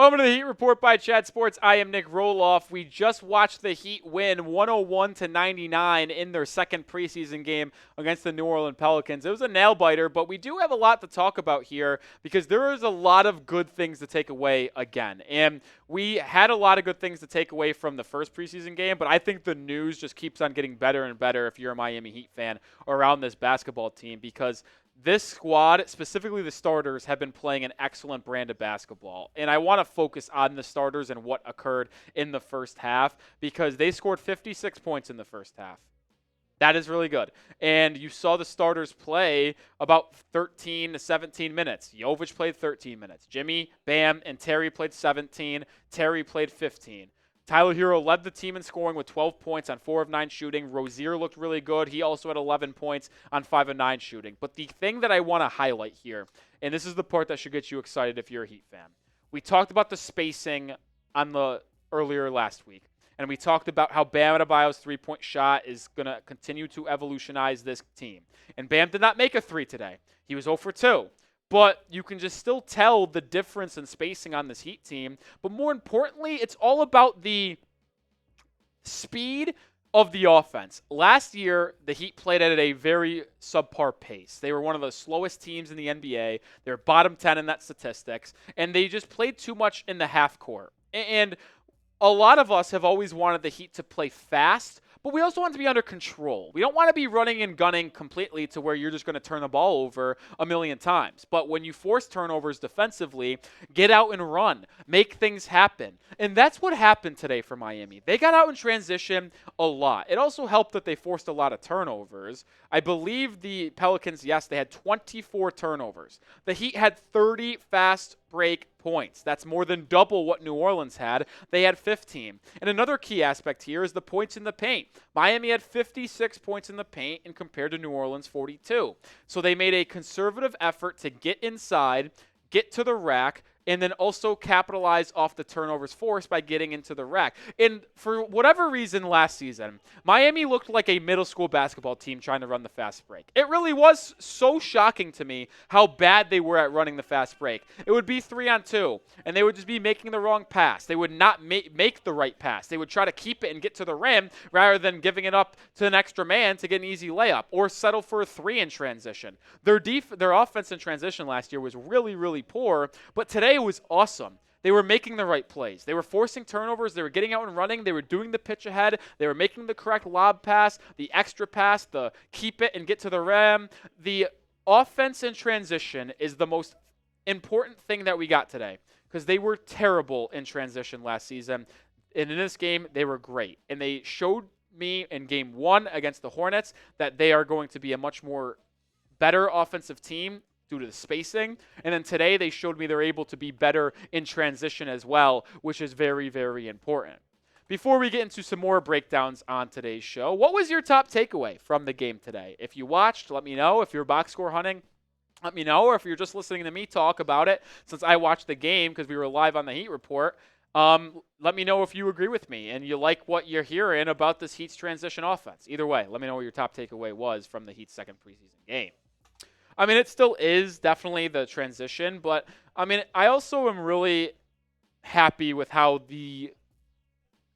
Welcome to the Heat Report by Chat Sports. I am Nic Rohloff. We just watched the Heat win 101-99 in their second preseason game against the New Orleans Pelicans. It was a nail-biter, but we do have a lot to talk about here because there is a lot of good things to take away again. And we had a lot of good things to take away from the first preseason game, but I think the news just keeps on getting better and better if you're a Miami Heat fan around this basketball team, because this squad, specifically the starters, have been playing an excellent brand of basketball. And I want to focus on the starters and what occurred in the first half, because they scored 56 points in the first half. That is really good. And you saw the starters play about 13 to 17 minutes. Jovic played 13 minutes. Jimmy, Bam, and Terry played 17. Terry played 15. Tyler Herro led the team in scoring with 12 points on 4 of 9 shooting. Rozier looked really good. He also had 11 points on 5 of 9 shooting. But the thing that I want to highlight here, and this is the part that should get you excited if you're a Heat fan. We talked about the spacing on the earlier last week, and we talked about how Bam Adebayo's three-point shot is going to continue to evolutionize this team. And Bam did not make a three today. He was 0 for 2. But you can just still tell the difference in spacing on this Heat team. But more importantly, it's all about the speed of the offense. Last year, the Heat played at a very subpar pace. They were one of the slowest teams in the NBA. They were bottom 10 in that statistics. And they just played too much in the half court. And a lot of us have always wanted the Heat to play fast, but we also want to be under control. We don't want to be running and gunning completely to where you're just going to turn the ball over a million times. But when you force turnovers defensively, get out and run. Make things happen. And that's what happened today for Miami. They got out in transition a lot. It also helped that they forced a lot of turnovers. I believe the Pelicans, yes, they had 24 turnovers. The Heat had 30 fast break points. That's more than double what New Orleans had. They had 15. And another key aspect here is the points in the paint. Miami had 56 points in the paint and compared to New Orleans 42. So they made a conservative effort to get inside, get to the rack, and then also capitalize off the turnovers forced by getting into the rack. And for whatever reason last season, Miami looked like a middle school basketball team trying to run the fast break. It really was so shocking to me how bad they were at running the fast break. It would be 3-on-2, and they would just be making the wrong pass. They would not make the right pass. They would try to keep it and get to the rim rather than giving it up to an extra man to get an easy layup or settle for a 3 in transition. Their offense in transition last year was really, really poor, but today was awesome. They were making the right plays. They were forcing turnovers. They were getting out and running. They were doing the pitch ahead. They were making the correct lob pass, the extra pass, the keep it and get to the rim. The offense in transition is the most important thing that we got today, because they were terrible in transition last season. And in this game, they were great. And they showed me in game 1 against the Hornets that they are going to be a much more better offensive team due to the spacing. And then today they showed me they're able to be better in transition as well, which is very, very important. Before we get into some more breakdowns on today's show, what was your top takeaway from the game today? If you watched, let me know. If you're box score hunting, let me know. Or if you're just listening to me talk about it, since I watched the game because we were live on the Heat Report, let me know if you agree with me and you like what you're hearing about this Heat's transition offense. Either way, let me know what your top takeaway was from the Heat's second preseason game. I mean, it still is definitely the transition, but I mean, I also am really happy with how the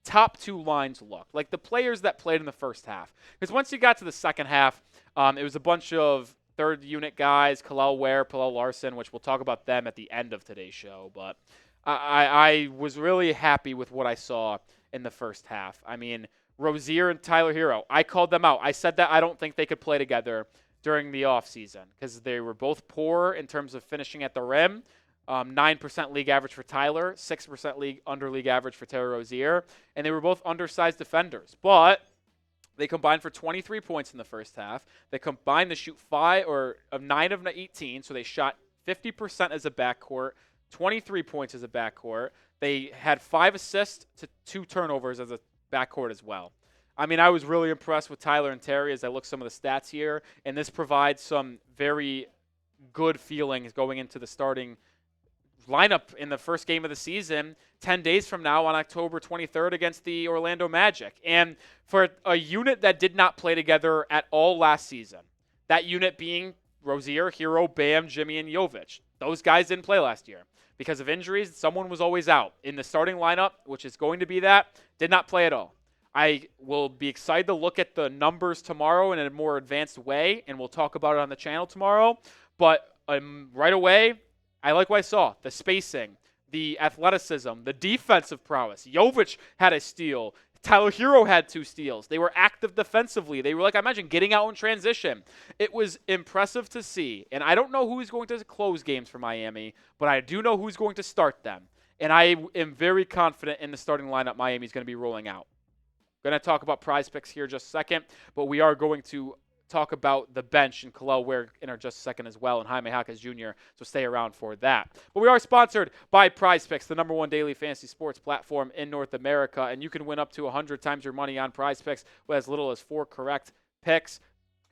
top 2 lines look, like the players that played in the first half. Because once you got to the second half, it was a bunch of third unit guys, Kelle Wear, Pallel Larson, which we'll talk about them at the end of today's show. But I was really happy with what I saw in the first half. I mean, Rozier and Tyler Herro, I called them out. I said that I don't think they could play together during the offseason because they were both poor in terms of finishing at the rim. 9% league average for Tyler, 6% under league average for Terry Rozier, and they were both undersized defenders. But they combined for 23 points in the first half. They combined to shoot 9 of 18, so they shot 50% as a backcourt, 23 points as a backcourt. They had 5 assists to 2 turnovers as a backcourt as well. I mean, I was really impressed with Tyler and Terry as I look some of the stats here, and this provides some very good feelings going into the starting lineup in the first game of the season 10 days from now on October 23rd against the Orlando Magic. And for a unit that did not play together at all last season, that unit being Rozier, Herro, Bam, Jimmy, and Jovic. Those guys didn't play last year. Because of injuries, someone was always out. In the starting lineup, which is going to be that, did not play at all. I will be excited to look at the numbers tomorrow in a more advanced way, and we'll talk about it on the channel tomorrow. But right away, I like what I saw. The spacing, the athleticism, the defensive prowess. Jovic had a steal. Tyler Herro had 2 steals. They were active defensively. They were, like I mentioned, getting out in transition. It was impressive to see. And I don't know who's going to close games for Miami, but I do know who's going to start them. And I am very confident in the starting lineup Miami's going to be rolling out. Going to talk about PrizePicks here in just a second, but we are going to talk about the bench and Kelle Wear in just a second as well, and Jaime Jaquez Jr., so stay around for that. But we are sponsored by PrizePicks, the #1 daily fantasy sports platform in North America, and you can win up to 100 times your money on PrizePicks with as little as 4 correct picks.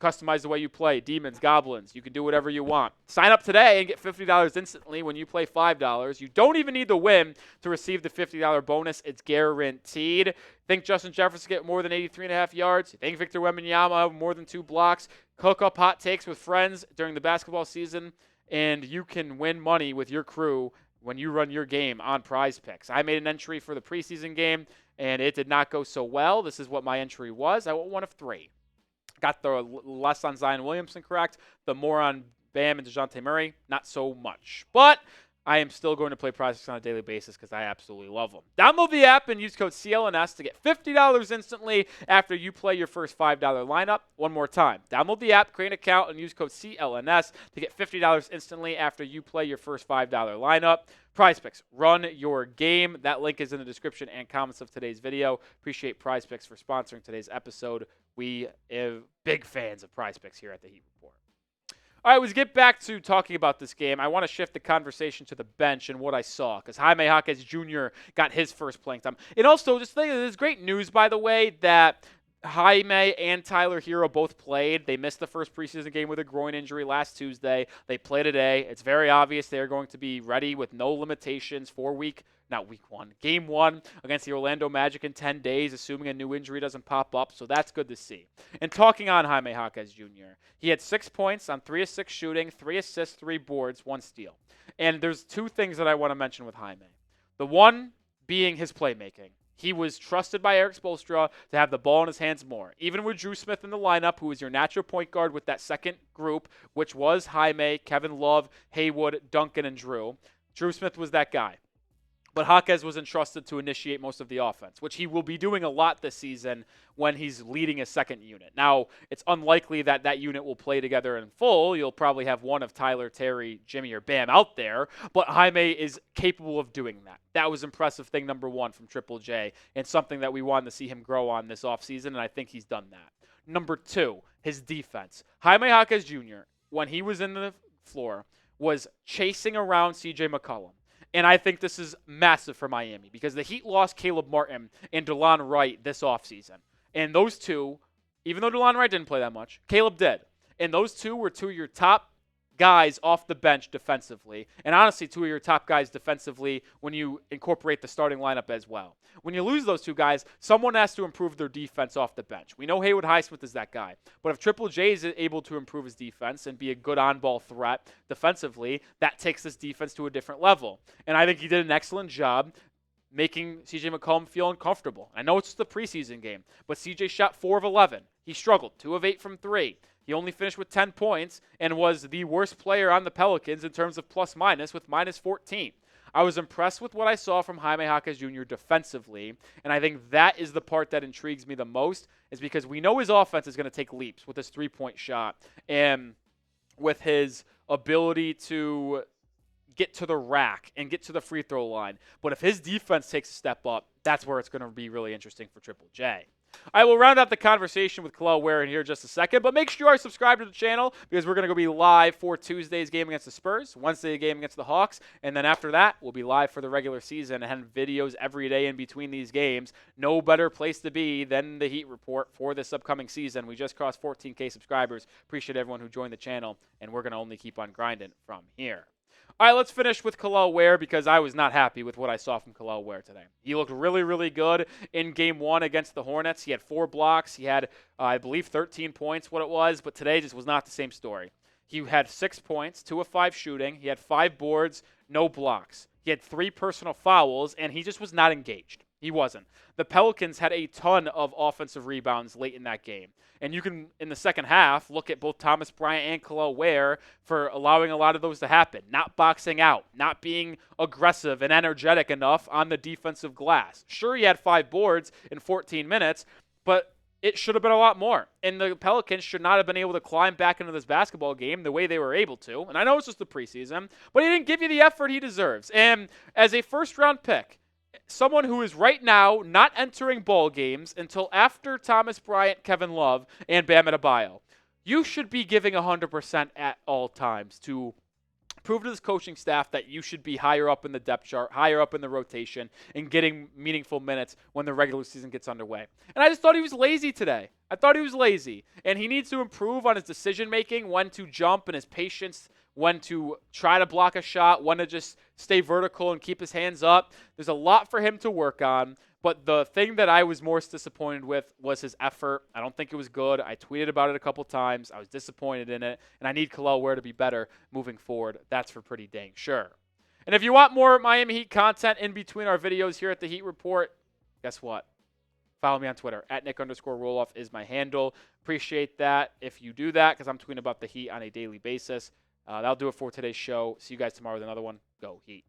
Customize the way you play. Demons, goblins. You can do whatever you want. Sign up today and get $50 instantly when you play $5. You don't even need to win to receive the $50 bonus. It's guaranteed. Think Justin Jefferson get more than 83.5 yards? You think Victor Wembanyama more than 2 blocks? Cook up hot takes with friends during the basketball season, and you can win money with your crew when you run your game on PrizePicks. I made an entry for the preseason game, and it did not go so well. This is what my entry was. I went 1 of 3. Got the less on Zion Williamson correct, the more on Bam and DeJounte Murray, not so much. But I am still going to play PrizePicks on a daily basis because I absolutely love them. Download the app and use code CLNS to get $50 instantly after you play your first $5 lineup. One more time. Download the app, create an account, and use code CLNS to get $50 instantly after you play your first $5 lineup. PrizePicks, run your game. That link is in the description and comments of today's video. Appreciate PrizePicks for sponsoring today's episode. We are big fans of PrizePicks here at the Heat Report. All right, let's get back to talking about this game. I want to shift the conversation to the bench and what I saw, because Jaime Jaquez Jr. got his first playing time. And also, just think, there's great news, by the way, that Jaime and Tyler Herro both played. They missed the first preseason game with a groin injury last Tuesday. They play today. It's very obvious they're going to be ready with no limitations for game 1 against the Orlando Magic in 10 days, assuming a new injury doesn't pop up. So that's good to see. And talking on Jaime Jaquez Jr., he had 6 points on 3 of 6 shooting, 3 assists, 3 boards, 1 steal. And there's 2 things that I want to mention with Jaime. The one being his playmaking. He was trusted by Erik Spoelstra to have the ball in his hands more. Even with Drew Smith in the lineup, who is your natural point guard with that second group, which was Jaime, Kevin Love, Haywood, Duncan, and Drew. Drew Smith was that guy. But Jaquez was entrusted to initiate most of the offense, which he will be doing a lot this season when he's leading a second unit. Now, it's unlikely that that unit will play together in full. You'll probably have one of Tyler, Terry, Jimmy, or Bam out there, but Jaime is capable of doing that. That was impressive thing number 1 from Triple J, and something that we wanted to see him grow on this offseason, and I think he's done that. Number 2, his defense. Jaime Jaquez Jr., when he was in the floor, was chasing around CJ McCollum. And I think this is massive for Miami because the Heat lost Caleb Martin and DeLon Wright this offseason. And those 2, even though DeLon Wright didn't play that much, Caleb did. And those 2 were 2 of your top guys off the bench defensively. And honestly, 2 of your top guys defensively when you incorporate the starting lineup as well. When you lose those 2 guys, someone has to improve their defense off the bench. We know Haywood Highsmith is that guy. But if Triple J is able to improve his defense and be a good on-ball threat defensively, that takes this defense to a different level. And I think he did an excellent job making CJ McCollum feel uncomfortable. I know it's just the preseason game, but CJ shot 4 of 11. He struggled, 2 of 8 from 3. He only finished with 10 points and was the worst player on the Pelicans in terms of plus-minus with minus 14. I was impressed with what I saw from Jaime Jaquez Jr. defensively, and I think that is the part that intrigues me the most is because we know his offense is going to take leaps with his three-point shot and with his ability to get to the rack and get to the free throw line. But if his defense takes a step up, that's where it's going to be really interesting for Triple J. I will round out the conversation with Kelle Wear in here in just a second, but make sure you are subscribed to the channel because we're going to go be live for Tuesday's game against the Spurs, Wednesday's game against the Hawks, and then after that, we'll be live for the regular season and have videos every day in between these games. No better place to be than the Heat Report for this upcoming season. We just crossed 14K subscribers. Appreciate everyone who joined the channel, and we're going to only keep on grinding from here. All right, let's finish with Kelle Wear because I was not happy with what I saw from Kelle Wear today. He looked really, really good in Game 1 against the Hornets. He had 4 blocks. He had, I believe, 13 points, what it was, but today just was not the same story. He had 6 points, 2 of 5 shooting. He had 5 boards, no blocks. He had 3 personal fouls, and he just was not engaged. He wasn't. The Pelicans had a ton of offensive rebounds late in that game. And you can, in the second half, look at both Thomas Bryant and Kelle Wear for allowing a lot of those to happen. Not boxing out, not being aggressive and energetic enough on the defensive glass. Sure, he had 5 boards in 14 minutes, but it should have been a lot more. And the Pelicans should not have been able to climb back into this basketball game the way they were able to. And I know it's just the preseason, but he didn't give you the effort he deserves. And as a first-round pick, someone who is right now not entering ball games until after Thomas Bryant, Kevin Love, and Bam Adebayo, you should be giving 100% at all times to prove to this coaching staff that you should be higher up in the depth chart, higher up in the rotation, and getting meaningful minutes when the regular season gets underway. And I just thought he was lazy today. I thought he was lazy. And he needs to improve on his decision-making, when to jump, and his patience, when to try to block a shot, when to just stay vertical and keep his hands up. There's a lot for him to work on. But the thing that I was most disappointed with was his effort. I don't think it was good. I tweeted about it a couple times. I was disappointed in it. And I need Kelle Wear to be better moving forward. That's for pretty dang sure. And if you want more Miami Heat content in between our videos here at the Heat Report, guess what? Follow me on Twitter. @Nic_Rohloff is my handle. Appreciate that if you do that, because I'm tweeting about the Heat on a daily basis. That'll do it for today's show. See you guys tomorrow with another one. Go Heat.